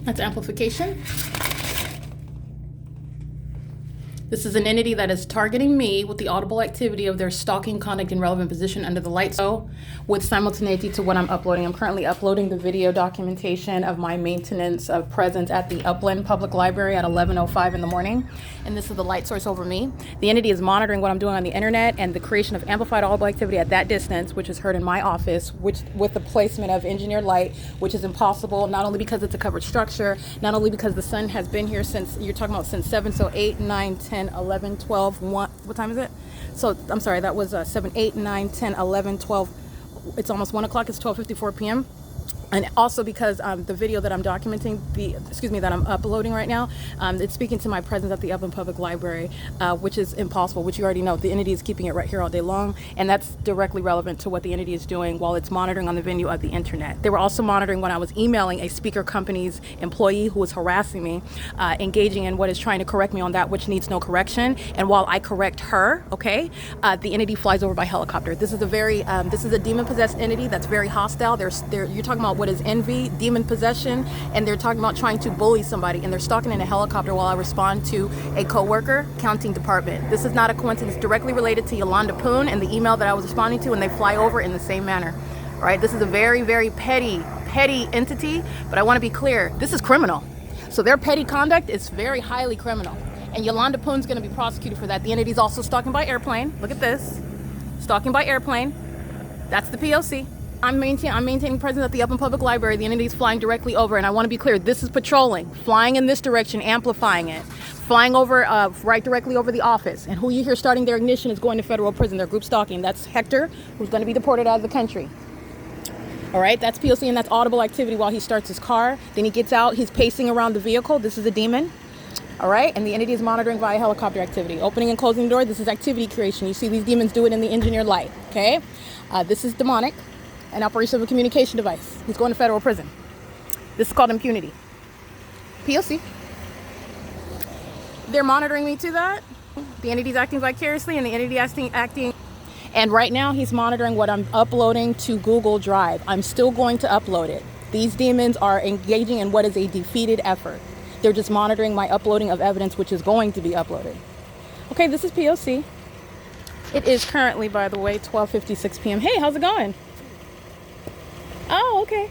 That's amplification. This is an entity that is targeting me with the audible activity of their stalking conduct in relevant position under the light so with simultaneity to what I'm uploading. I'm currently uploading the video documentation of my maintenance of presence at the Upland Public Library at 11:05 in the morning. And this is the light source over me. The entity is monitoring what I'm doing on the internet and the creation of amplified audible activity at that distance, which is heard in my office, which with the placement of engineered light, which is impossible, not only because it's a covered structure, not only because the sun has been here since, you're talking about since 7, so 8, 9, 10, 11, 12, 1, what time is it? So I'm sorry, that was 7, 8, 9, 10, 11, 12, it's almost 1 o'clock, it's 12:54 p.m. And also because the video that I'm documenting, that I'm uploading right now, it's speaking to my presence at the Upland Public Library, which is impossible, which you already know. The entity is keeping it right here all day long, and that's directly relevant to what the entity is doing while it's monitoring on the venue of the internet. They were also monitoring when I was emailing a speaker company's employee who was harassing me, engaging in what is trying to correct me on that which needs no correction. And while I correct her, okay, the entity flies over by helicopter. This is a very, this is a demon-possessed entity that's very hostile. You're talking about what is envy, demon possession, and they're talking about trying to bully somebody, and they're stalking in a helicopter while I respond to a co-worker, counting department. This is not a coincidence, directly related to Yolanda Poon and the email that I was responding to, and they fly over in the same manner. All right, this is a very, very petty entity, but I want to be clear, this is criminal. So their petty conduct is very highly criminal, and Yolanda Poon's going to be prosecuted for that. The entity is also stalking by airplane. Look at this, stalking by airplane. That's the P.O.C. I'm maintaining presence at the Upland Public Library. The entity is flying directly over, and I want to be clear, this is patrolling, flying in this direction, amplifying it, flying over, right directly over the office. And who you hear starting their ignition is going to federal prison. They're group stalking. That's Hector, who's going to be deported out of the country. All right, that's P.O.C. and that's audible activity while he starts his car. Then he gets out, he's pacing around the vehicle. This is a demon. All right, and the entity is monitoring via helicopter activity. Opening and closing the door, this is activity creation. You see these demons do it in the engineered light, okay? This is demonic. An operation of a communication device. He's going to federal prison. This is called impunity. P.O.C. They're monitoring me to that. The entity's acting vicariously and the entity acting. And right now he's monitoring what I'm uploading to Google Drive. I'm still going to upload it. These demons are engaging in what is a defeated effort. They're just monitoring my uploading of evidence, which is going to be uploaded. Okay, this is P.O.C. It is currently, by the way, 12:56 p.m. Hey, how's it going? Oh, okay.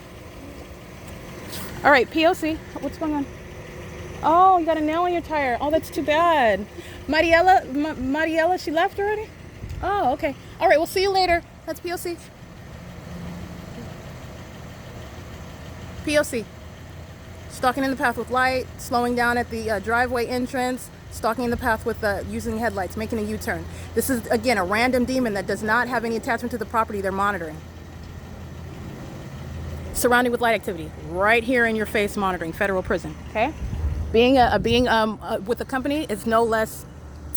All right, P.O.C. What's going on? Oh, you got a nail on your tire. Oh, that's too bad. Mariela, she left already? Oh, okay. All right, we'll see you later. That's P.O.C. P.O.C. Stalking in the path with light, slowing down at the driveway entrance, stalking in the path with using headlights, making a U-turn. This is, again, a random demon that does not have any attachment to the property they're monitoring. Surrounding with light activity, right here in your face, monitoring, federal prison. Okay, being with a company is no less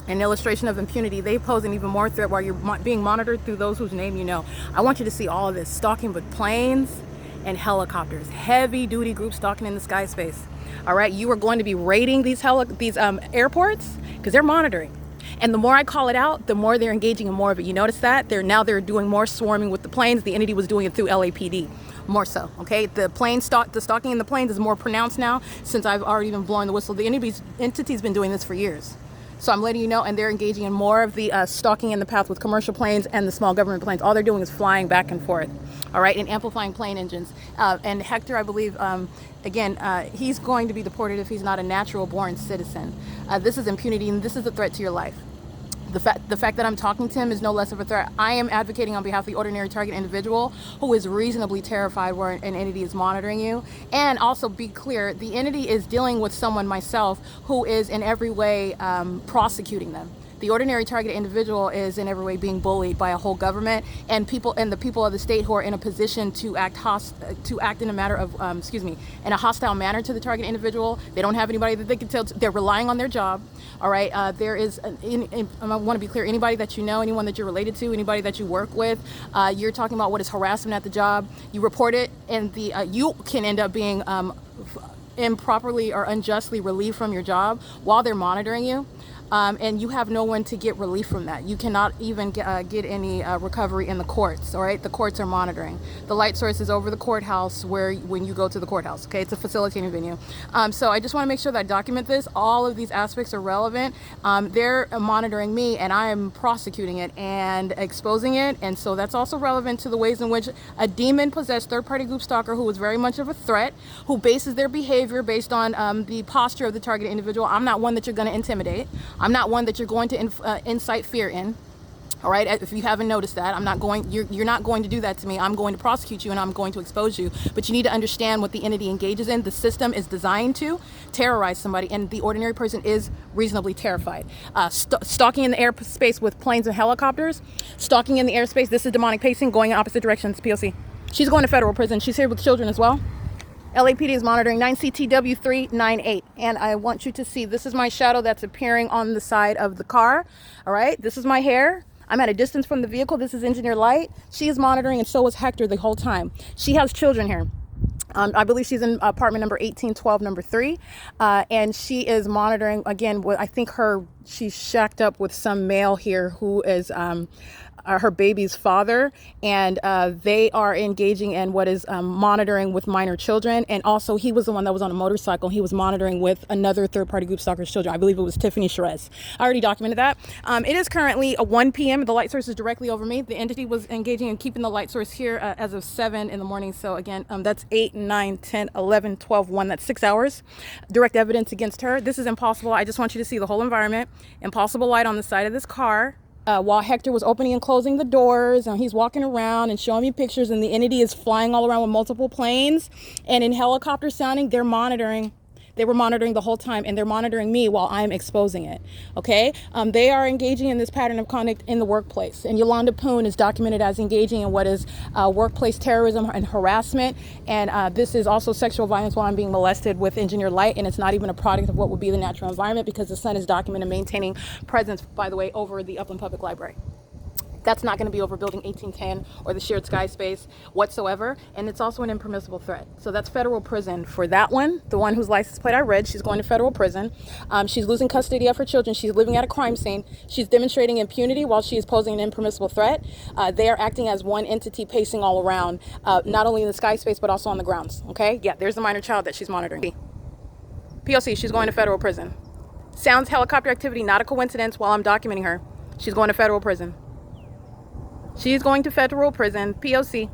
an illustration of impunity. They pose an even more threat while you're being monitored through those whose name you know. I want you to see all of this stalking with planes and helicopters, heavy duty group stalking in the sky space. All right, you are going to be raiding these airports because they're monitoring. And the more I call it out, the more they're engaging in more of it. You notice that? They're doing more swarming with the planes. The entity was doing it through LAPD. More so, okay? The stalking in the planes is more pronounced now since I've already been blowing the whistle. The entity's been doing this for years. So I'm letting you know, and they're engaging in more of the stalking in the path with commercial planes and the small government planes. All they're doing is flying back and forth, all right, and amplifying plane engines. And Hector, I believe, he's going to be deported if he's not a natural-born citizen. This is impunity, and this is a threat to your life. The fact that I'm talking to him is no less of a threat. I am advocating on behalf of the ordinary target individual who is reasonably terrified where an entity is monitoring you. And also be clear, the entity is dealing with someone, myself, who is in every way prosecuting them. The ordinary target individual is in every way being bullied by a whole government and the people of the state who are in a position to act in a matter of in a hostile manner to the target individual. They don't have anybody that they can tell. They're relying on their job. All right. I want to be clear. Anybody that you know, anyone that you're related to, anybody that you work with, you're talking about what is harassment at the job. You report it, and you can end up being improperly or unjustly relieved from your job while they're monitoring you. and you have no one to get relief from that. You cannot even get any recovery in the courts. All right, the courts are monitoring. The light source is over the courthouse when you go to the courthouse. Okay, it's a facilitating venue. So I just want to make sure that I document this. All of these aspects are relevant. They're monitoring me, and I am prosecuting it and exposing it. And so that's also relevant to the ways in which a demon-possessed third-party group stalker who is very much of a threat, who bases their behavior based on the posture of the targeted individual. I'm not one that you're going to intimidate. I'm not one that you're going to incite fear in. All right, if you haven't noticed that, you're not going to do that to me. I'm going to prosecute you and I'm going to expose you. But you need to understand what the entity engages in. The system is designed to terrorize somebody, and the ordinary person is reasonably terrified. Stalking in the airspace with planes and helicopters, stalking in the airspace, this is demonic pacing, going in opposite directions, P.O.C. She's going to federal prison. She's here with children as well. LAPD is monitoring 9CTW398, and I want you to see, this is my shadow that's appearing on the side of the car. All right, this is my hair. I'm at a distance from the vehicle. This is Engineer Light. She is monitoring, and so is Hector the whole time. She has children here. I believe she's in apartment number 1812, number 3, and she is monitoring, again, I think she's shacked up with some male here who is her baby's father, and they are engaging in what is monitoring with minor children. And also, he was the one that was on a motorcycle. He was monitoring with another third-party group stalker's children. I believe it was Tiffany Sherez. I already documented that. It is currently 1 p.m. The light source is directly over me. The entity was engaging in keeping the light source here as of 7 in the morning. So again, that's 8, 9, 10, 11, 12, 1. That's 6 hours. Direct evidence against her. This is impossible. I just want you to see the whole environment. Impossible light on the side of this car. While Hector was opening and closing the doors, and he's walking around and showing me pictures, and the entity is flying all around with multiple planes, and in helicopter sounding, they're monitoring. They were monitoring the whole time, and they're monitoring me while I'm exposing it. Okay, they are engaging in this pattern of conduct in the workplace, and Yolanda Poon is documented as engaging in what is workplace terrorism and harassment, and this is also sexual violence while I'm being molested with Engineer Light, and it's not even a product of what would be the natural environment, because the son is documented maintaining presence, by the way, over the Upland Public Library. That's not going to be over Building 1810 or the shared sky space whatsoever. And it's also an impermissible threat. So that's federal prison for that one. The one whose license plate I read, she's going to federal prison. She's losing custody of her children. She's living at a crime scene. She's demonstrating impunity while she is posing an impermissible threat. They are acting as one entity, pacing all around, not only in the sky space, but also on the grounds. Okay? Yeah, there's the minor child that she's monitoring. P.O.C, she's going to federal prison. Sounds helicopter activity, not a coincidence while I'm documenting her. She's going to federal prison. She's going to federal prison, P.O.C.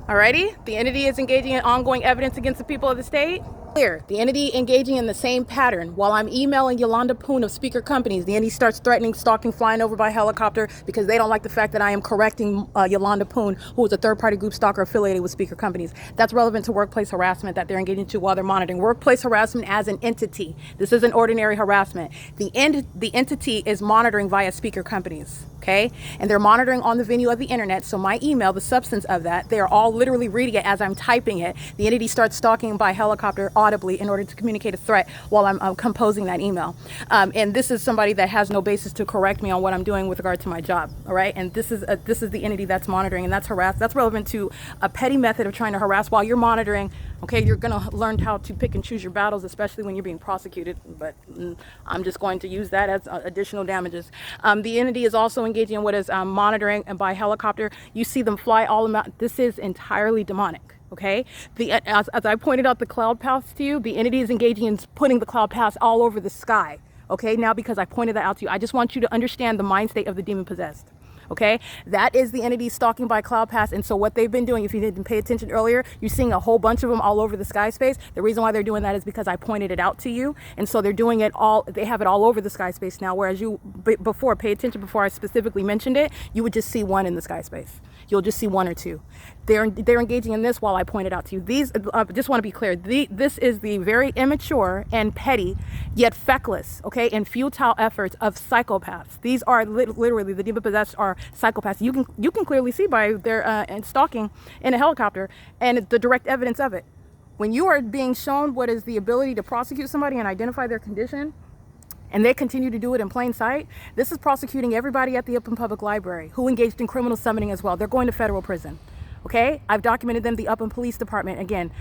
Alrighty, the entity is engaging in ongoing evidence against the people of the state. Clear, the entity engaging in the same pattern. While I'm emailing Yolanda Poon of speaker companies, the entity starts threatening, stalking, flying over by helicopter because they don't like the fact that I am correcting Yolanda Poon, who is a third-party group stalker affiliated with speaker companies. That's relevant to workplace harassment that they're engaging to while they're monitoring. Workplace harassment as an entity. This isn't ordinary harassment. The entity is monitoring via speaker companies. Okay, and they're monitoring on the venue of the internet. So my email, the substance of that, they are all literally reading it as I'm typing it. The entity starts stalking by helicopter audibly in order to communicate a threat while I'm composing that email. And this is somebody that has no basis to correct me on what I'm doing with regard to my job. All right, and this is the entity that's monitoring, and that's harass. That's relevant to a petty method of trying to harass while you're monitoring. Okay, you're gonna learn how to pick and choose your battles, especially when you're being prosecuted. But I'm just going to use that as additional damages. The entity is also engaging in what is monitoring and by helicopter. You see them fly all around. This is entirely demonic. Okay, as I pointed out the cloud paths to you, the entity is engaging in putting the cloud paths all over the sky. Okay, now because I pointed that out to you, I just want you to understand the mind state of the demon possessed. Okay, that is the entity stalking by cloud paths. And so what they've been doing, if you didn't pay attention earlier, you're seeing a whole bunch of them all over the sky space. The reason why they're doing that is because I pointed it out to you. And so they're doing it all, they have it all over the sky space now, whereas you before, pay attention, before I specifically mentioned it, you would just see one in the sky space. You'll just see one or two. They're engaging in this while I point it out to you. These, just want to be clear, this is the very immature and petty, yet feckless, okay, and futile efforts of psychopaths. These are literally, the demon possessed are psychopaths. You can clearly see by their stalking in a helicopter and the direct evidence of it. When you are being shown what is the ability to prosecute somebody and identify their condition, and they continue to do it in plain sight, this is prosecuting everybody at the Upland Public Library who engaged in criminal summoning as well. They're going to federal prison. Okay, I've documented them. The Upland Police Department, again,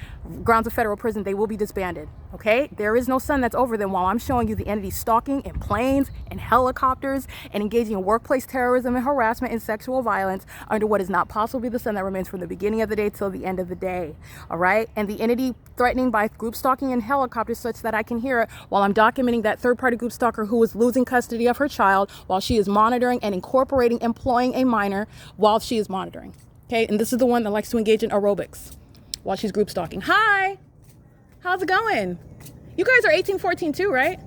grounds of federal prison, they will be disbanded. Okay, there is no sun that's over them while I'm showing you the entity stalking in planes and helicopters and engaging in workplace terrorism and harassment and sexual violence under what is not possibly the sun that remains from the beginning of the day till the end of the day. All right, and the entity threatening by group stalking in helicopters such that I can hear it while I'm documenting that third-party group stalker who is losing custody of her child while she is monitoring and incorporating employing a minor while she is monitoring. Okay, and this is the one that likes to engage in aerobics while she's group stalking. Hi, how's it going? You guys are 1814 too, right?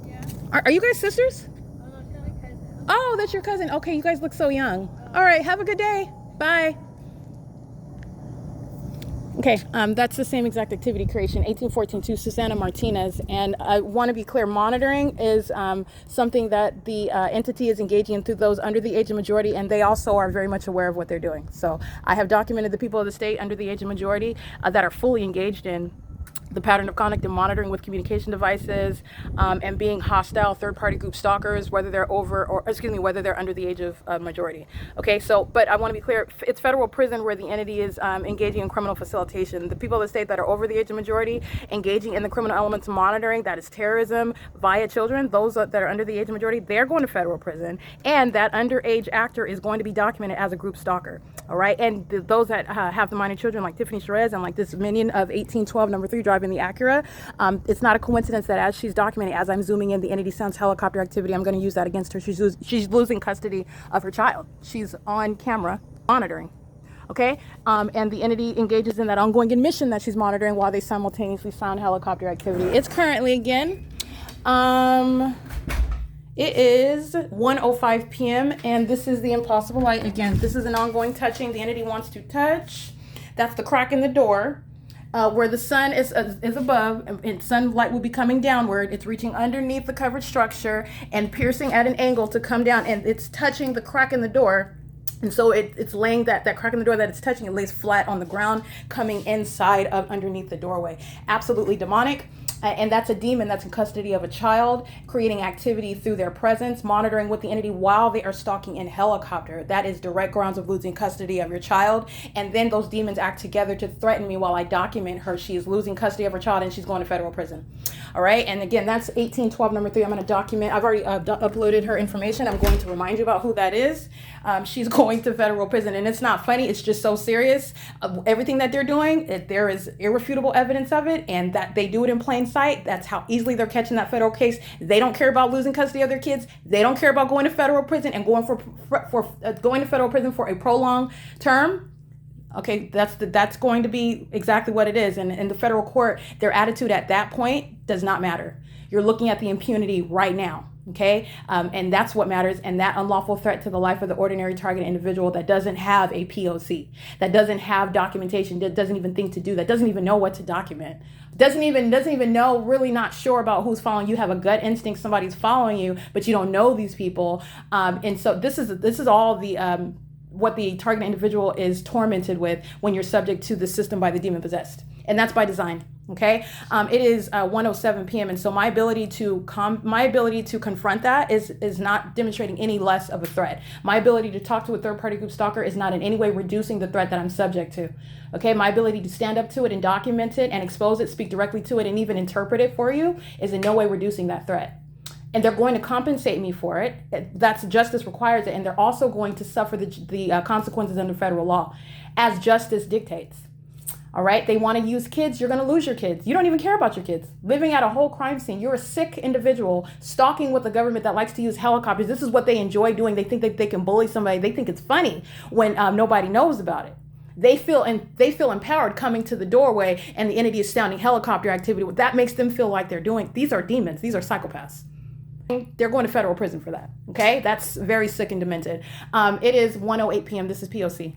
Yeah. Are you guys sisters? Oh, no, she's my cousin. Oh, that's your cousin. Okay, you guys look so young. All right, have a good day. Bye. Okay, that's the same exact activity creation, 1814 to Susanna Martinez. And I want to be clear, monitoring is something that the entity is engaging in through those under the age of majority, and they also are very much aware of what they're doing. So I have documented the people of the state under the age of majority that are fully engaged in the pattern of conduct and monitoring with communication devices and being hostile third-party group stalkers, whether they're whether they're under the age of majority. Okay, so, but I want to be clear, it's federal prison where the entity is engaging in criminal facilitation. The people of the state that are over the age of majority engaging in the criminal elements of monitoring, that is terrorism via children, those that are under the age of majority, they're going to federal prison, and that underage actor is going to be documented as a group stalker. All right, and those that have the minor children like Tiffany Sherez and like this minion of 1812 number 3 driving the Acura, it's not a coincidence that as she's documenting, as I'm zooming in, the entity sounds helicopter activity. I'm going to use that against her. She's losing custody of her child. She's on camera monitoring. Okay, and the entity engages in that ongoing admission that she's monitoring while they simultaneously sound helicopter activity. It's currently, again, it is 1:05 p.m. and this is the impossible light. Again, this is an ongoing touching. The entity wants to touch. That's the crack in the door. Where the sun is above and sunlight will be coming downward. It's reaching underneath the covered structure and piercing at an angle to come down, and it's touching the crack in the door. And so it's laying that crack in the door that it's touching, it lays flat on the ground, coming inside of underneath the doorway. Absolutely demonic. And that's a demon that's in custody of a child, creating activity through their presence, monitoring with the entity while they are stalking in helicopter. That is direct grounds of losing custody of your child. And then those demons act together to threaten me while I document her. She is losing custody of her child and she's going to federal prison. All right. And again, that's 1812 number 3. I'm going to document. I've already uploaded her information. I'm going to remind you about who that is. She's going to federal prison. And it's not funny. It's just so serious. Everything that they're doing, there is irrefutable evidence of it, and that they do it in plain sight. That's how easily they're catching that federal case. They don't care about losing custody of their kids. They don't care about going to federal prison and going going to federal prison for a prolonged term. Okay, that's going to be exactly what it is. And in the federal court, their attitude at that point does not matter. You're looking at the impunity right now. Okay, and that's what matters. And that unlawful threat to the life of the ordinary target individual that doesn't have a P.O.C, that doesn't have documentation, that doesn't even think to do, that doesn't even know what to document, doesn't even know, really not sure about who's following you, have a gut instinct somebody's following you, but you don't know these people. And so this is all the what the target individual is tormented with when you're subject to the system by the demon possessed, and that's by design. Okay, it is 1:07 p.m. and so my ability to confront that is not demonstrating any less of a threat. My ability to talk to a third-party group stalker is not in any way reducing the threat that I'm subject to. Okay, my ability to stand up to it and document it and expose it, speak directly to it, and even interpret it for you is in no way reducing that threat. And they're going to compensate me for it. That's justice requires it, and they're also going to suffer the consequences under federal law, as justice dictates. All right, they want to use kids. You're going to lose your kids. You don't even care about your kids. Living at a whole crime scene. You're a sick individual stalking with a government that likes to use helicopters. This is what they enjoy doing. They think that they can bully somebody. They think it's funny when nobody knows about it. They feel empowered coming to the doorway and the entity is sounding helicopter activity. That makes them feel like they're doing. These are demons. These are psychopaths. They're going to federal prison for that. Okay, that's very sick and demented. It is 1:08 p.m. This is P.O.C.